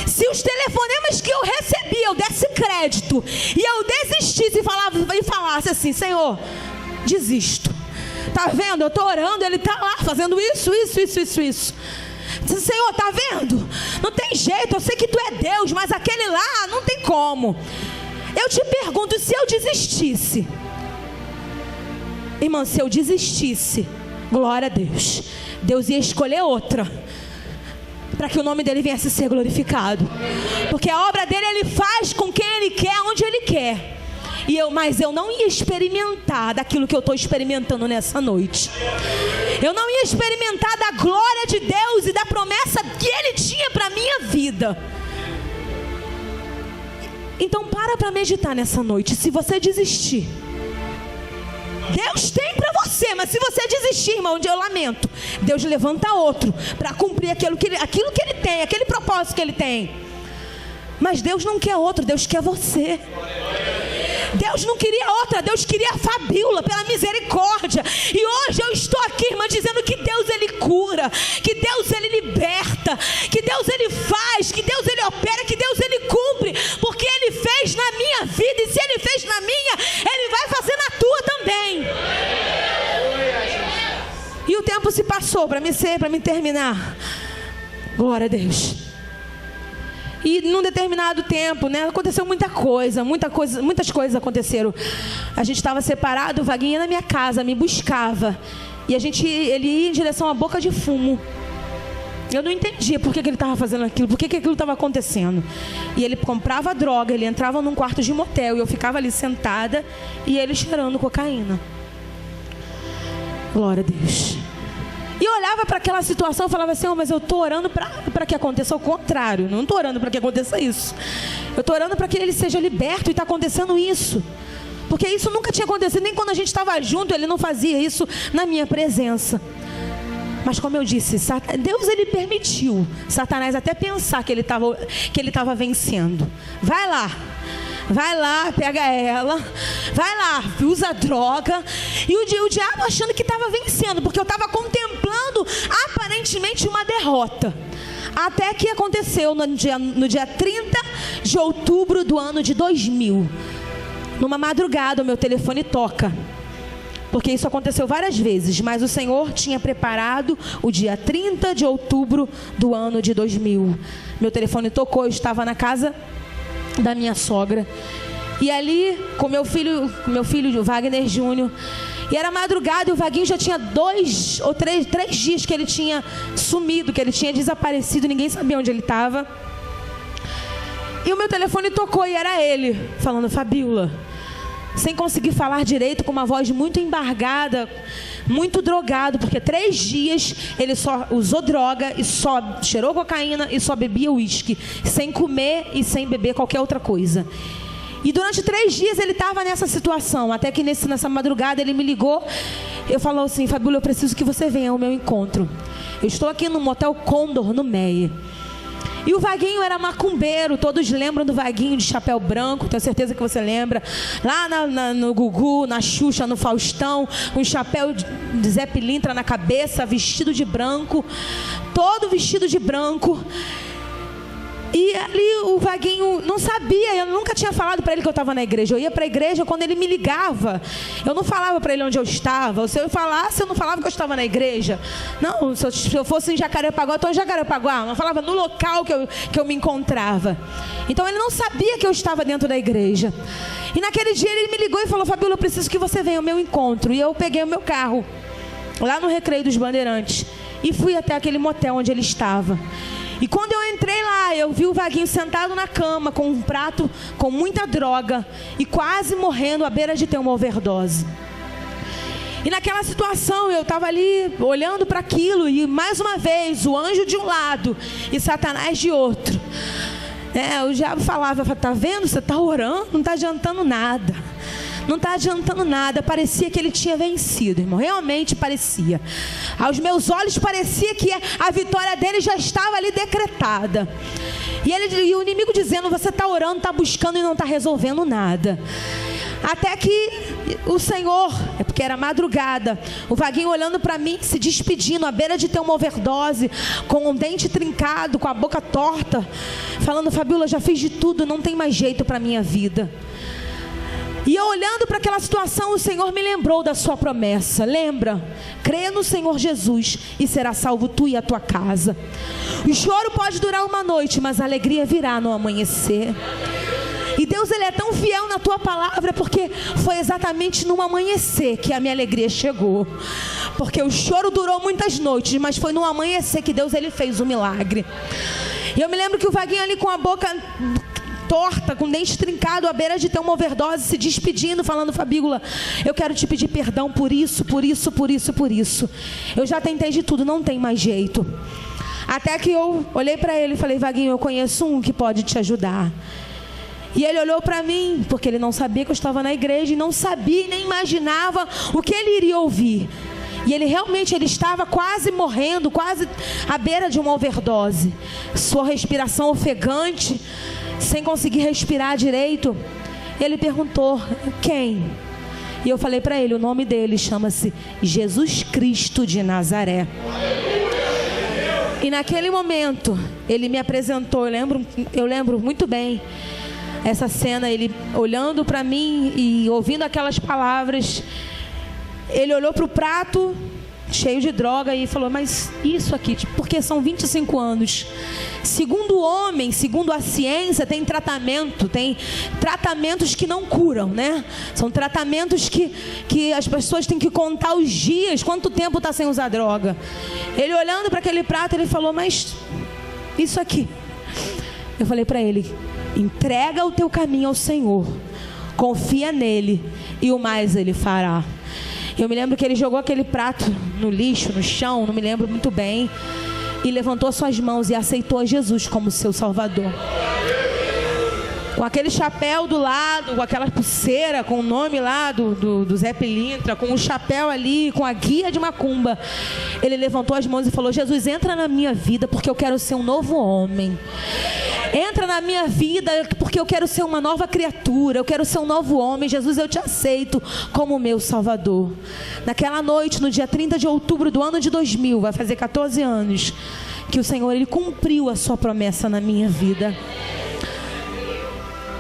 se os telefonemas que eu recebi, eu desse crédito e eu desistisse e falasse assim: Senhor, desisto. Tá vendo? Eu estou orando, ele está lá fazendo isso. Senhor, tá vendo? Não tem jeito, eu sei que tu é Deus, mas aquele lá não tem como. Eu te pergunto, se eu desistisse, irmão, se eu desistisse, glória a Deus, Deus ia escolher outra, para que o nome dele viesse a ser glorificado. Porque a obra dele, ele faz com quem ele quer, onde ele quer. Mas eu não ia experimentar daquilo que eu estou experimentando nessa noite. Eu não ia experimentar da glória de Deus e da promessa que Ele tinha para a minha vida. Então para meditar nessa noite. Se você desistir, Deus tem para você, mas se você desistir, irmão, eu lamento. Deus levanta outro para cumprir aquilo que Ele tem, aquele propósito que Ele tem. Mas Deus não quer outro, Deus quer você. Deus não queria outra, Deus queria a Fabíola, pela misericórdia. E hoje eu estou aqui, irmã, dizendo que Deus Ele cura, que Deus Ele liberta, que Deus Ele faz, que Deus Ele opera, que Deus Ele cumpre, porque Ele fez na minha vida, e se Ele fez na minha, Ele vai fazer na tua também. E o tempo se passou para me terminar. Glória a Deus. E num determinado tempo, né, aconteceu muitas coisas aconteceram. A gente estava separado, o Vaguinho ia na minha casa, me buscava. E ele ia em direção à boca de fumo. Eu não entendia por que ele estava fazendo aquilo, por que aquilo estava acontecendo. E ele comprava droga, ele entrava num quarto de motel e eu ficava ali sentada e ele cheirando cocaína. Glória a Deus. E eu olhava para aquela situação e falava assim, mas eu estou orando para que aconteça o contrário. Não estou orando para que aconteça isso. Eu estou orando para que ele seja liberto e está acontecendo isso. Porque isso nunca tinha acontecido, nem quando a gente estava junto, ele não fazia isso na minha presença. Mas como eu disse, Deus Ele permitiu Satanás até pensar que ele estava vencendo. Vai lá, pega ela, vai lá, usa droga. E o diabo achando que estava vencendo, porque eu estava contemplando aparentemente uma derrota. Até que aconteceu no dia 30 de outubro do ano de 2000. Numa madrugada o meu telefone toca. Porque isso aconteceu várias vezes, mas o Senhor tinha preparado o dia 30 de outubro do ano de 2000. Meu telefone tocou, eu estava na casa da minha sogra. E ali, com meu filho o Wagner Júnior. E era madrugada e o Vaguinho já tinha 2 ou 3 dias que ele tinha sumido, que ele tinha desaparecido, ninguém sabia onde ele estava. E o meu telefone tocou e era ele, falando, Fabíola, sem conseguir falar direito, com uma voz muito embargada, muito drogado, porque 3 dias ele só usou droga e só cheirou cocaína e só bebia uísque, sem comer e sem beber qualquer outra coisa. E durante 3 dias ele estava nessa situação, até que nessa madrugada ele me ligou. Eu falou assim, Fabíola, eu preciso que você venha ao meu encontro. Eu estou aqui no Motel Condor, no Meia. E o Vaguinho era macumbeiro, todos lembram do Vaguinho de chapéu branco, tenho certeza que você lembra. Lá no Gugu, na Xuxa, no Faustão, com chapéu de Zé Pilintra na cabeça, vestido de branco, todo vestido de branco. E ali o Vaguinho não sabia, eu nunca tinha falado para ele que eu estava na igreja. Eu ia para a igreja quando ele me ligava. Eu não falava para ele onde eu estava. Se eu falasse, eu não falava que eu estava na igreja. Não, se eu fosse em Jacarepaguá, eu estou em Jacarepaguá. Eu falava no local que eu me encontrava. Então ele não sabia que eu estava dentro da igreja. E naquele dia ele me ligou e falou, Fabíola, eu preciso que você venha ao meu encontro. E eu peguei o meu carro, lá no Recreio dos Bandeirantes, e fui até aquele motel onde ele estava. E quando eu entrei lá, eu vi o Vaguinho sentado na cama, com um prato com muita droga e quase morrendo à beira de ter uma overdose. E naquela situação, eu estava ali olhando para aquilo e mais uma vez, o anjo de um lado e Satanás de outro. O diabo falava, tá vendo? Você está orando, não está adiantando nada. Não está adiantando nada. Parecia que ele tinha vencido, irmão. Realmente parecia. Aos meus olhos parecia que a vitória dele já estava ali decretada. E o inimigo dizendo, você está orando, está buscando e não está resolvendo nada. Até que o Senhor, porque era madrugada, o Vaguinho olhando para mim, se despedindo, à beira de ter uma overdose, com um dente trincado, com a boca torta, falando, Fabíola, já fiz de tudo, não tem mais jeito para a minha vida. E eu olhando para aquela situação, o Senhor me lembrou da sua promessa. Lembra? Creia no Senhor Jesus e será salvo tu e a tua casa. O choro pode durar uma noite, mas a alegria virá no amanhecer. E Deus, Ele é tão fiel na tua palavra, porque foi exatamente no amanhecer que a minha alegria chegou. Porque o choro durou muitas noites, mas foi no amanhecer que Deus, Ele fez o milagre. E eu me lembro que o Vaguinho ali com a boca torta, com o dente trincado, à beira de ter uma overdose, se despedindo, falando: Fabíola, eu quero te pedir perdão por isso, por isso, por isso, por isso. Eu já tentei de tudo, não tem mais jeito. Até que eu olhei para ele e falei: Vaguinho, eu conheço um que pode te ajudar. E ele olhou para mim, porque ele não sabia que eu estava na igreja, e não sabia e nem imaginava o que ele iria ouvir. E ele realmente estava quase morrendo, quase à beira de uma overdose. Sua respiração ofegante, sem conseguir respirar direito. Ele perguntou: quem? E eu falei para ele, o nome dele chama-se Jesus Cristo de Nazaré. E naquele momento, ele me apresentou, eu lembro muito bem essa cena, ele olhando para mim e ouvindo aquelas palavras. Ele olhou para o prato cheio de droga e falou: mas isso aqui, porque são 25 anos. Segundo o homem, segundo a ciência, tem tratamentos que não curam, né? São tratamentos que as pessoas têm que contar os dias, quanto tempo está sem usar droga. Ele olhando para aquele prato, ele falou: mas isso aqui. Eu falei para ele: entrega o teu caminho ao Senhor, confia nele e o mais ele fará. Eu me lembro que ele jogou aquele prato no lixo, no chão, não me lembro muito bem, e levantou suas mãos e aceitou a Jesus como seu Salvador. Com aquele chapéu do lado, com aquela pulseira, com o nome lá do Zé Pilintra, com o chapéu ali, com a guia de macumba, ele levantou as mãos e falou: Jesus, entra na minha vida porque eu quero ser um novo homem. Entra na minha vida porque eu quero ser uma nova criatura, eu quero ser um novo homem. Jesus, eu te aceito como meu Salvador. Naquela noite, no dia 30 de outubro do ano de 2000, vai fazer 14 anos, que o Senhor, Ele cumpriu a sua promessa na minha vida.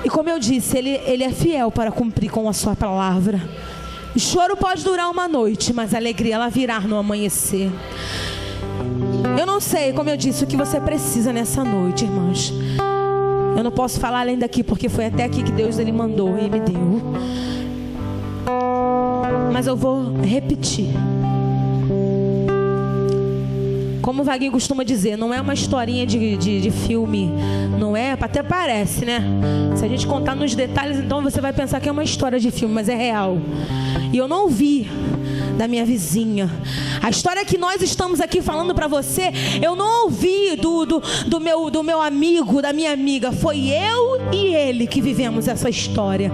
E como eu disse, Ele é fiel para cumprir com a sua palavra. O choro pode durar uma noite, mas a alegria ela virá no amanhecer. Eu não sei, como eu disse, o que você precisa nessa noite, irmãos. Eu não posso falar além daqui, porque foi até aqui que Deus Ele mandou e me deu. Mas eu vou repetir. Como o Vaguinho costuma dizer, não é uma historinha de filme. Não é, até parece, né? Se a gente contar nos detalhes, então você vai pensar que é uma história de filme, mas é real. E eu não vi da minha vizinha. A história que nós estamos aqui falando para você, eu não ouvi do meu amigo, da minha amiga. Foi eu e ele que vivemos essa história.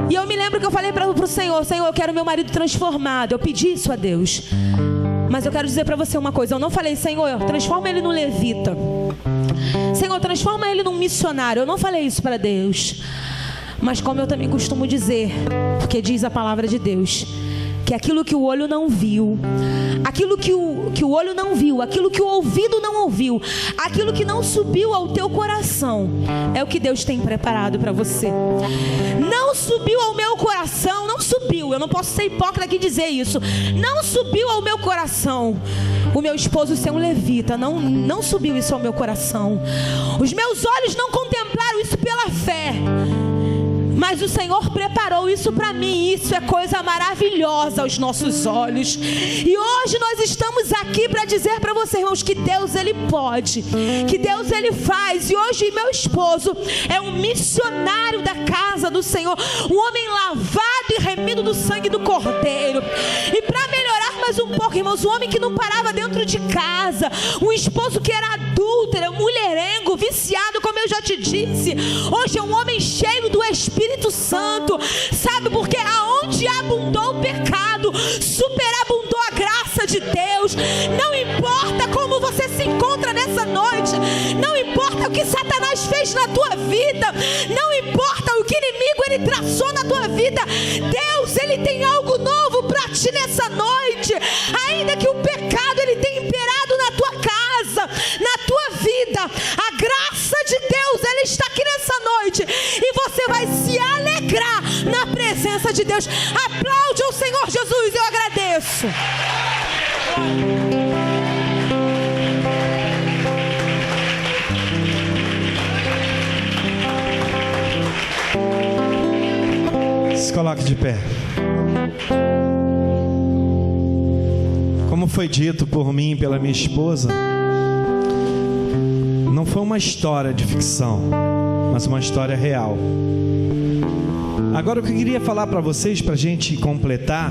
E eu me lembro que eu falei para o Senhor: Senhor, eu quero meu marido transformado. Eu pedi isso a Deus. Mas eu quero dizer para você uma coisa. Eu não falei: Senhor, transforma ele num levita. Senhor, transforma ele num missionário. Eu não falei isso para Deus. Mas como eu também costumo dizer, porque diz a palavra de Deus, que aquilo que o olho não viu, aquilo que o olho não viu, aquilo que o ouvido não ouviu, aquilo que não subiu ao teu coração, é o que Deus tem preparado para você. Não subiu ao meu coração, não subiu, eu não posso ser hipócrita aqui e dizer isso. Não subiu ao meu coração o meu esposo ser um levita, não subiu isso ao meu coração. Os meus olhos não contemplaram isso pela fé, mas o Senhor preparou isso para mim. Isso é coisa maravilhosa aos nossos olhos. E hoje nós estamos aqui para dizer para vocês, irmãos, que Deus Ele pode, que Deus Ele faz. E hoje meu esposo é um missionário da casa do Senhor, um homem lavado e remido do sangue do Cordeiro. E para melhorar mais um pouco, irmãos, um homem que não parava dentro de casa, um esposo que era adúltero, mulherengo, viciado, como eu já te disse. Hoje é um homem cheio do Espírito Santo. Sabe por quê? Aonde abundou o pecado, superabundou a graça de Deus. Não importa como você se encontra nessa noite, não importa o que Satanás fez na tua vida, não importa o que inimigo ele traçou na tua vida, Deus ele tem algo novo para ti nessa noite. Ainda que o pecado ele tenha imperado na tua casa, na tua vida, a graça de Deus ela está aqui nessa noite e você vai se alegrar na presença de Deus. Aplaude ao Senhor Jesus, eu agradeço. Se coloque de pé. Como foi dito por mim e pela minha esposa, Não foi uma história de ficção, mas uma história real. Agora o que eu queria falar para vocês, para a gente completar,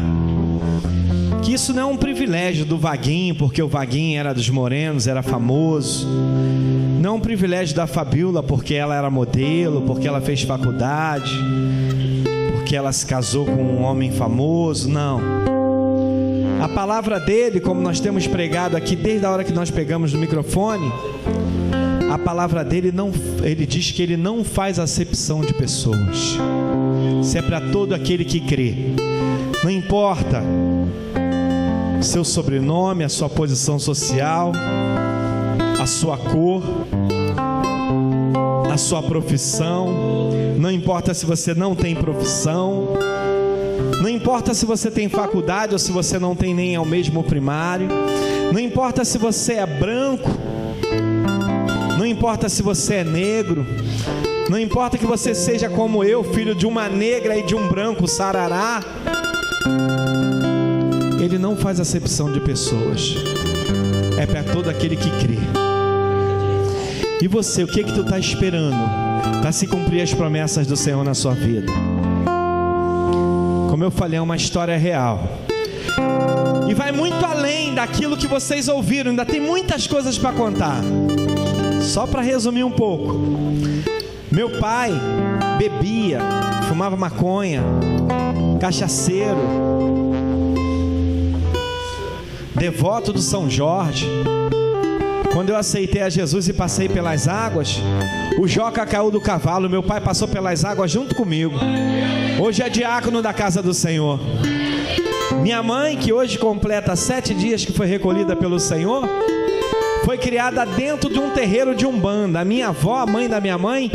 que isso não é um privilégio do Vaguinho, porque o Vaguinho era dos morenos, era famoso. Não é um privilégio da Fabiola, porque ela era modelo, porque ela fez faculdade, porque ela se casou com um homem famoso. Não. A palavra dele, como nós temos pregado aqui desde a hora que nós pegamos no microfone, a palavra dele ele diz que ele não faz acepção de pessoas. Isso é para todo aquele que crê. Não importa o seu sobrenome, a sua posição social, a sua cor, a sua profissão. Não importa se você não tem profissão. Não importa se você tem faculdade ou se você não tem nem ao mesmo primário. Não importa se você é branco. Não importa se você é negro. Não importa que você seja como eu, filho de uma negra e de um branco sarará. Ele não faz acepção de pessoas. É para todo aquele que crê. E você, o que tu está esperando para se cumprir as promessas do Senhor na sua vida? Como eu falei, é uma história real. E vai muito além daquilo que vocês ouviram. Ainda tem muitas coisas para contar. Só para resumir um pouco. Meu pai bebia, fumava maconha, cachaceiro, devoto do São Jorge. Quando eu aceitei a Jesus e passei pelas águas, o Joca caiu do cavalo, meu pai passou pelas águas junto comigo. Hoje é diácono da casa do Senhor. Minha mãe, que hoje completa 7 dias que foi recolhida pelo Senhor, foi criada dentro de um terreiro de Umbanda. A minha avó, a mãe da minha mãe,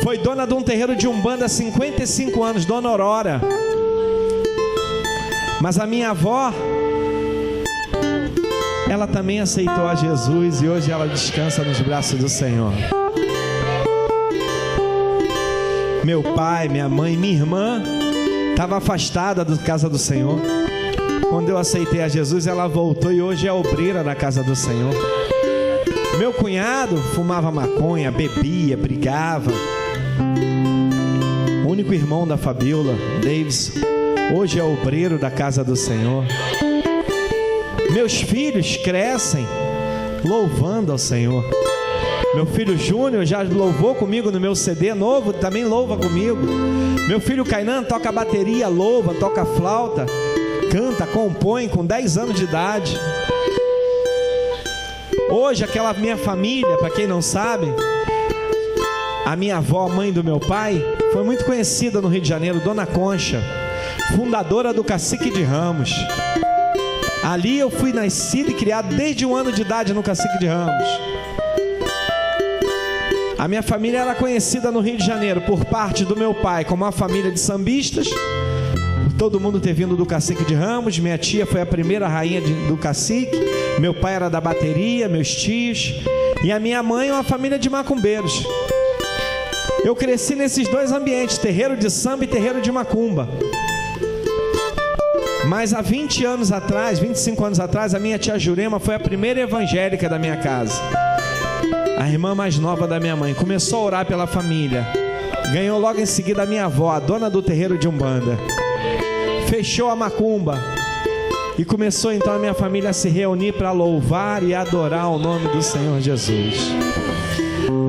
foi dona de um terreiro de Umbanda há 55 anos, Dona Aurora. Mas a minha avó, ela também aceitou a Jesus e hoje ela descansa nos braços do Senhor. Meu pai, minha mãe, minha irmã estava afastada da casa do Senhor. Quando eu aceitei a Jesus, ela voltou e hoje é obreira da casa do Senhor. Meu cunhado fumava maconha, bebia, brigava. O único irmão da Fabiola, Davis, hoje é obreiro da casa do Senhor. Meus filhos crescem louvando ao Senhor. Meu filho Júnior já louvou comigo no meu CD novo, também louva comigo. Meu filho Kainan toca bateria, louva, toca flauta, canta, compõe com 10 anos de idade. Hoje aquela minha família, para quem não sabe, a minha avó, mãe do meu pai, foi muito conhecida no Rio de Janeiro, Dona Concha, fundadora do Cacique de Ramos. Ali eu fui nascido e criado desde 1 ano de idade no Cacique de Ramos. A minha família era conhecida no Rio de Janeiro por parte do meu pai como uma família de sambistas, todo mundo ter vindo do Cacique de Ramos. Minha tia foi a primeira rainha do Cacique, meu pai era da bateria, meus tios, e a minha mãe uma família de macumbeiros. Eu cresci nesses dois ambientes, terreiro de samba e terreiro de macumba. Mas há 20 anos atrás, 25 anos atrás, a minha tia Jurema foi a primeira evangélica da minha casa. A irmã mais nova da minha mãe começou a orar pela família. Ganhou logo em seguida a minha avó, a dona do terreiro de Umbanda. Fechou a macumba. E começou então a minha família a se reunir para louvar e adorar o nome do Senhor Jesus.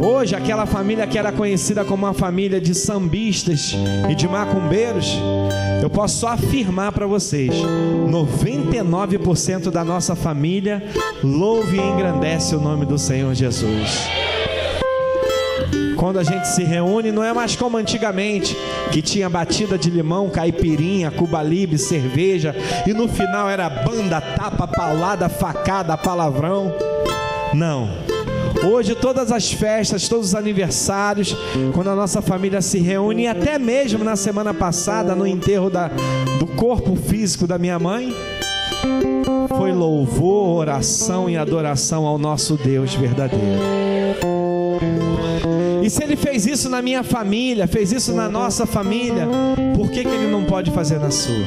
Hoje, aquela família que era conhecida como uma família de sambistas e de macumbeiros, eu posso só afirmar para vocês, 99% da nossa família louva e engrandece o nome do Senhor Jesus. Quando a gente se reúne, não é mais como antigamente, que tinha batida de limão, caipirinha, Cuba Libre, cerveja, e no final era banda, tapa, paulada, facada, palavrão. Não. Hoje todas as festas, todos os aniversários, quando a nossa família se reúne, e até mesmo na semana passada, no enterro do corpo físico da minha mãe, foi louvor, oração e adoração ao nosso Deus verdadeiro. E se Ele fez isso na minha família, fez isso na nossa família, por que Ele não pode fazer na sua?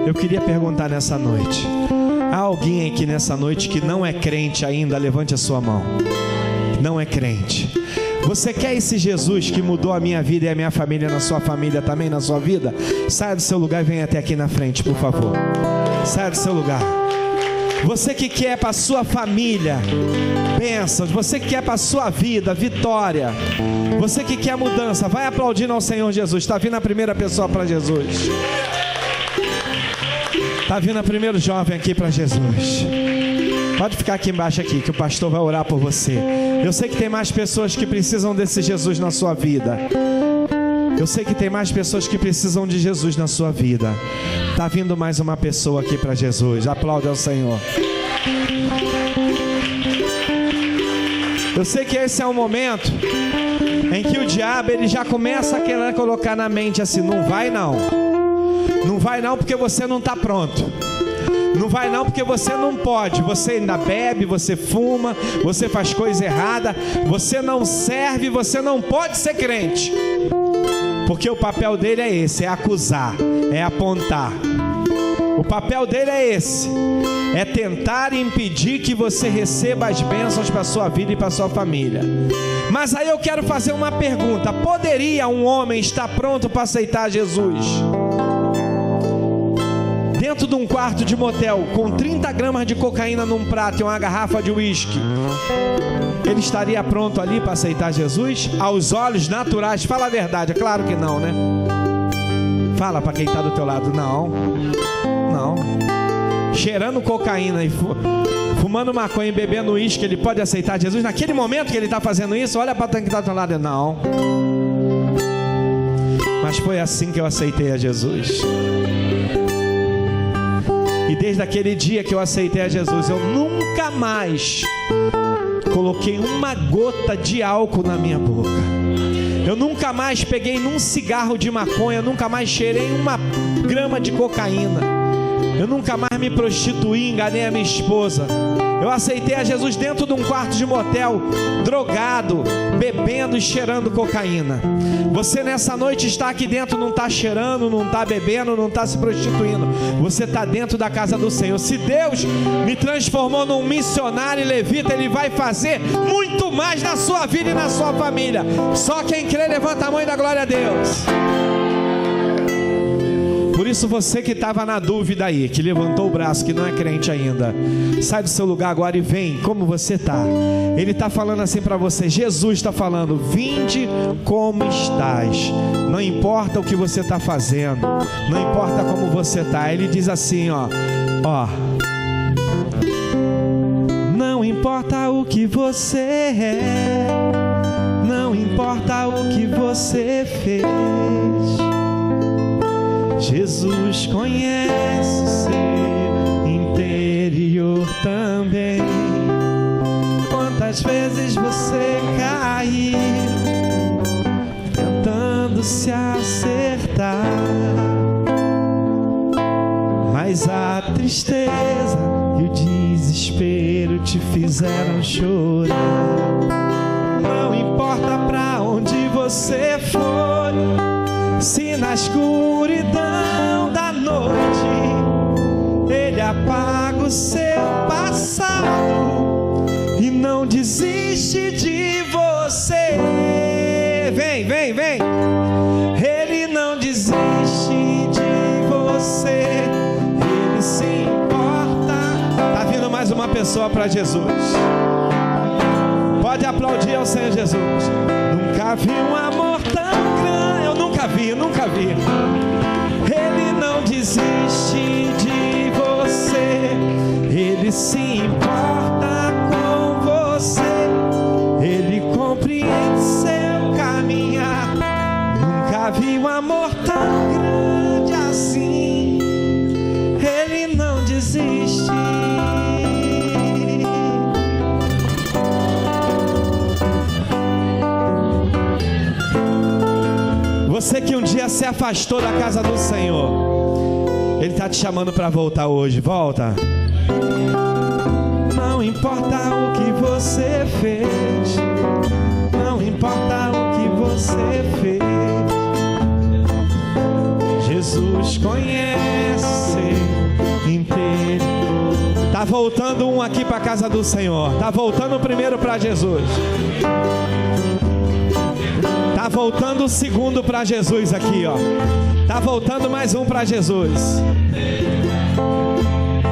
Eu queria perguntar nessa noite, Há alguém aqui nessa noite que não é crente ainda? Levante a sua mão. Não é crente. Você quer esse Jesus que mudou a minha vida e a minha família, na sua família também, na sua vida? Saia do seu lugar e venha até aqui na frente, por favor. Saia do seu lugar. Você que quer para a sua família bênçãos, você que quer para a sua vida vitória, você que quer mudança, vai aplaudindo ao Senhor Jesus. Está vindo a primeira pessoa para Jesus. Está vindo a primeiro jovem aqui para Jesus. Pode ficar aqui embaixo aqui, que o pastor vai orar por você. Eu sei que tem mais pessoas que precisam desse Jesus na sua vida. Eu sei que tem mais pessoas que precisam de Jesus na sua vida. Está vindo mais uma pessoa aqui para Jesus. Aplaude ao Senhor. Eu sei que esse é um momento em que o diabo ele já começa a querer colocar na mente assim: não vai não. Não vai não porque você não está pronto. Não vai não porque você não pode. Você ainda bebe, você fuma, você faz coisa errada, você não serve, você não pode ser crente. Porque o papel dele é esse, é acusar, é apontar. O papel dele é esse, é tentar impedir que você receba as bênçãos para a sua vida e para a sua família. Mas aí eu quero fazer uma pergunta: poderia um homem estar pronto para aceitar Jesus dentro de um quarto de motel com 30 gramas de cocaína num prato e uma garrafa de uísque? Ele estaria pronto ali para aceitar Jesus? Aos olhos naturais, fala a verdade. É claro que não, né? Fala para quem está do teu lado. Não. Cheirando cocaína e fumando maconha e bebendo uísque, ele pode aceitar Jesus? Naquele momento que ele está fazendo isso, olha para quem está do teu lado. Não. Mas foi assim que eu aceitei a Jesus. E desde aquele dia que eu aceitei a Jesus, eu nunca mais coloquei uma gota de álcool na minha boca. Eu nunca mais peguei num cigarro de maconha, nunca mais cheirei uma grama de cocaína. Eu nunca mais me prostituí, enganei a minha esposa. Eu aceitei a Jesus dentro de um quarto de motel, drogado, bebendo e cheirando cocaína. Você nessa noite está aqui dentro, não está cheirando, não está bebendo, não está se prostituindo. Você está dentro da casa do Senhor. Se Deus me transformou num missionário e levita, Ele vai fazer muito mais na sua vida e na sua família. Só quem crê, levanta a mão e dá glória a Deus. Por isso você que estava na dúvida aí, que levantou o braço, que não é crente ainda, sai do seu lugar agora e vem como você está. Ele está falando assim para você, Jesus está falando: vinde como estás. Não importa o que você está fazendo, não importa como você está. Ele diz assim, ó, não importa o que você é, não importa o que você fez, Jesus conhece o seu interior também. Quantas vezes você caiu tentando se acertar, mas a tristeza e o desespero te fizeram chorar. Não importa pra onde você foi, se na escuridão da noite Ele apaga o seu passado e não desiste de você. Vem. Ele não desiste de você. Ele se importa. Tá vindo mais uma pessoa para Jesus. Pode aplaudir ao Senhor Jesus. Nunca vi um amor tão grande. Eu nunca vi. Ele não desiste de você. Ele se importa com você. Ele compreende seu caminhar. Nunca vi um amor tão grande assim. Ele não desiste. Você que um dia se afastou da casa do Senhor, Ele está te chamando para voltar hoje. Volta. Não importa o que você fez, não importa o que você fez, Jesus conhece seu interior Tá voltando um aqui para a casa do Senhor. Tá voltando o primeiro para Jesus. Tá voltando o segundo para Jesus aqui, ó. Tá voltando mais um para Jesus.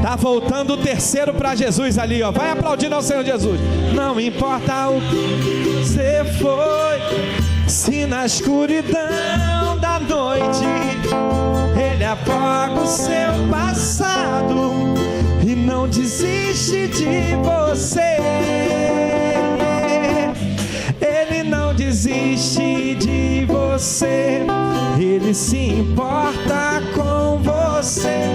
Tá voltando o terceiro para Jesus ali, ó. Vai aplaudindo ao Senhor Jesus. Não importa o que você foi, se na escuridão da noite Ele apaga o seu passado e não desiste de você. Ele não desiste de você. Ele se importa com você.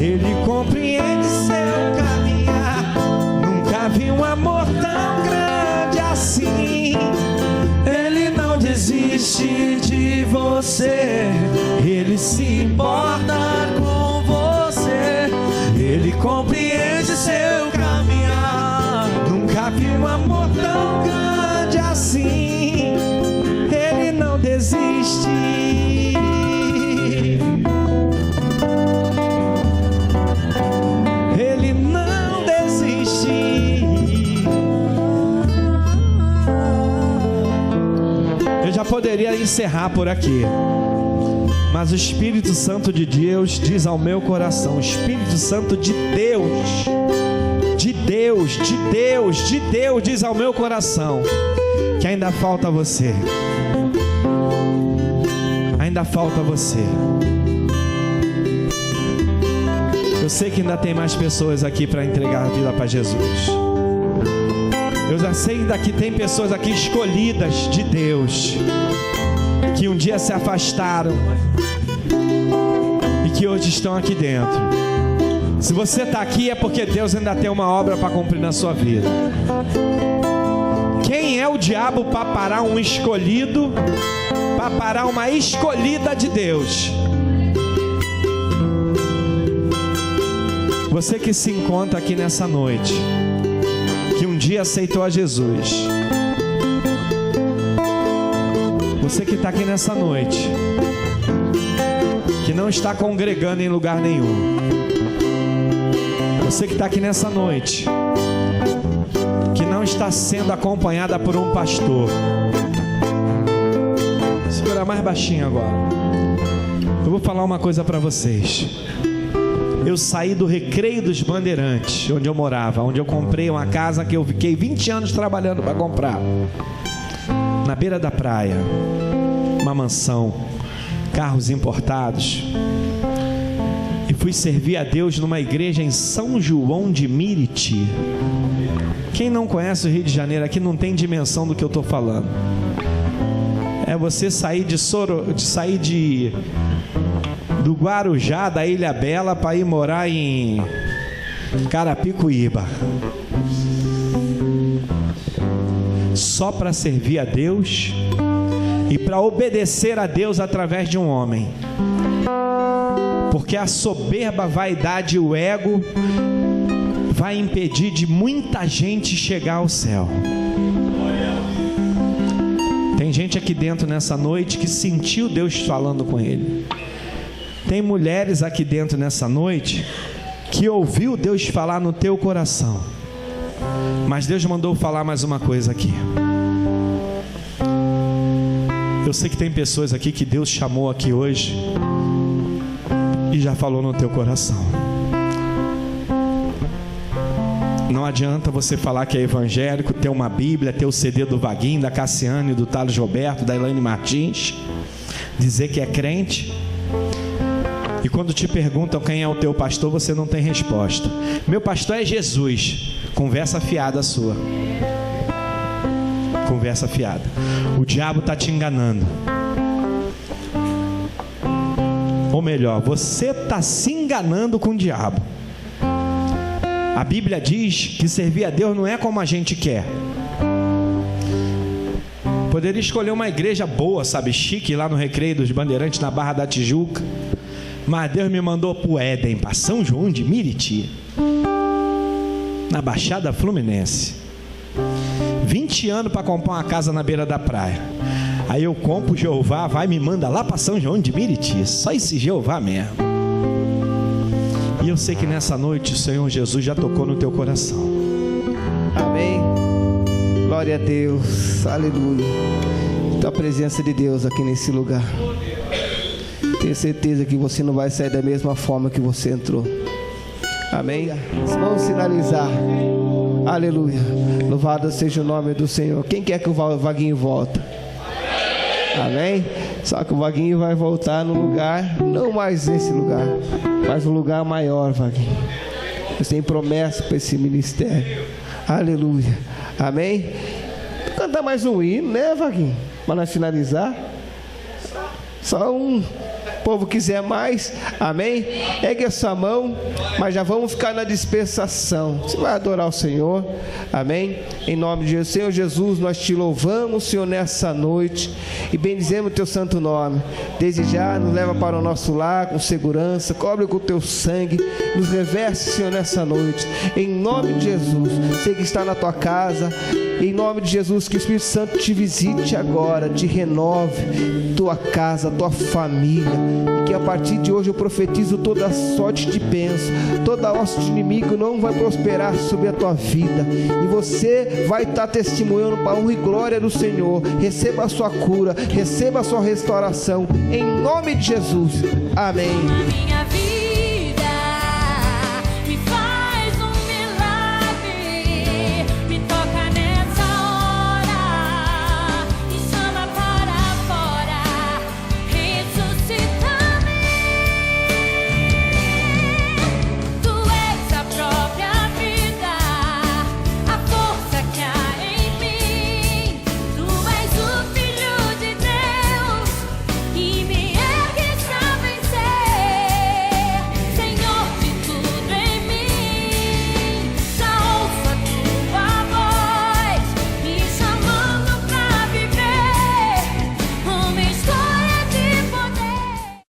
Ele compreende seu caminhar. Nunca vi um amor tão grande assim. Ele não desiste de você. Ele se importa com você. Ele compreende seu caminhar. Nunca vi um amor tão grande assim. Ele não desiste. Ele não desiste. Eu já poderia encerrar por aqui, mas o Espírito Santo de Deus diz ao meu coração, o Espírito Santo de Deus, de Deus, de Deus, de Deus diz ao meu coração que ainda falta você. Ainda falta você. Eu sei que ainda tem mais pessoas aqui para entregar a vida para Jesus. Eu já sei ainda que tem pessoas aqui escolhidas de Deus, que um dia se afastaram e que hoje estão aqui dentro. Se você está aqui é porque Deus ainda tem uma obra para cumprir na sua vida. Quem é o diabo para parar um escolhido, para parar uma escolhida de Deus? Você que se encontra aqui nessa noite, que um dia aceitou a Jesus. Você que está aqui nessa noite, que não está congregando em lugar nenhum. Você que está aqui nessa noite, que não está sendo acompanhada por um pastor. Segura mais baixinho agora. Eu vou falar uma coisa para vocês. Eu saí do Recreio dos Bandeirantes, onde eu morava, onde eu comprei uma casa que eu fiquei 20 anos trabalhando para comprar, na beira da praia, uma mansão, carros importados, e fui servir a Deus numa igreja em São João de Miriti. Quem não conhece o Rio de Janeiro aqui não tem dimensão do que eu estou falando. É você sair do Guarujá, da Ilha Bela, para ir morar em Carapicuíba, só para servir a Deus e para obedecer a Deus através de um homem, porque a soberba, a vaidade e o ego vai impedir de muita gente chegar ao céu. Tem gente aqui dentro nessa noite que sentiu Deus falando com ele. Tem mulheres aqui dentro nessa noite que ouviu Deus falar no teu coração. Mas Deus mandou falar mais uma coisa aqui. Eu sei que tem pessoas aqui que Deus chamou aqui hoje e já falou no teu coração. Não adianta você falar que é evangélico, ter uma Bíblia, ter o CD do Vaguinho, da Cassiane, do Thales Roberto, da Elaine Martins, dizer que é crente, e quando te perguntam quem é o teu pastor, você não tem resposta. Meu pastor é Jesus. Conversa fiada sua. Conversa fiada. O diabo está te enganando. Ou melhor, você está se enganando com o diabo. A Bíblia diz que servir a Deus não é como a gente quer. Poderia escolher uma igreja boa, sabe, chique, lá no Recreio dos Bandeirantes, na Barra da Tijuca. Mas Deus me mandou para o Éden, para São João de Miriti, na Baixada Fluminense. 20 anos para comprar uma casa na beira da praia. Aí eu compro, Jeová vai e me manda lá para São João de Miriti. Só esse Jeová mesmo. E eu sei que nessa noite o Senhor Jesus já tocou no teu coração. Amém. Glória a Deus. Aleluia. Então a presença de Deus aqui nesse lugar. Tenho certeza que você não vai sair da mesma forma que você entrou. Amém. Vamos sinalizar. Aleluia. Louvado seja o nome do Senhor. Quem quer que o Vaguinho volte? Amém. Só que o Vaguinho vai voltar no lugar, não mais nesse lugar, mas um lugar maior, Vaguinho. Você tem promessa para esse ministério. Aleluia. Amém. Vou cantar mais um hino, né, Vaguinho? Para nós finalizar. Só um. O povo quiser mais, amém? Ergue a sua mão, mas já vamos ficar na dispensação. Você vai adorar o Senhor, amém? Em nome de Jesus. Senhor Jesus, nós te louvamos, Senhor, nessa noite e bendizemos o teu santo nome. Desde já nos leva para o nosso lar com segurança, cobre com o teu sangue, nos reveste, Senhor, nessa noite. Em nome de Jesus, sei que está na tua casa. Em nome de Jesus, que o Espírito Santo te visite agora, te renove tua casa, tua família, e que a partir de hoje eu profetizo toda a sorte de bênção, toda a hoste de inimigo não vai prosperar sobre a tua vida, e você vai estar testemunhando para a honra e glória do Senhor. Receba a sua cura, receba a sua restauração, em nome de Jesus, amém.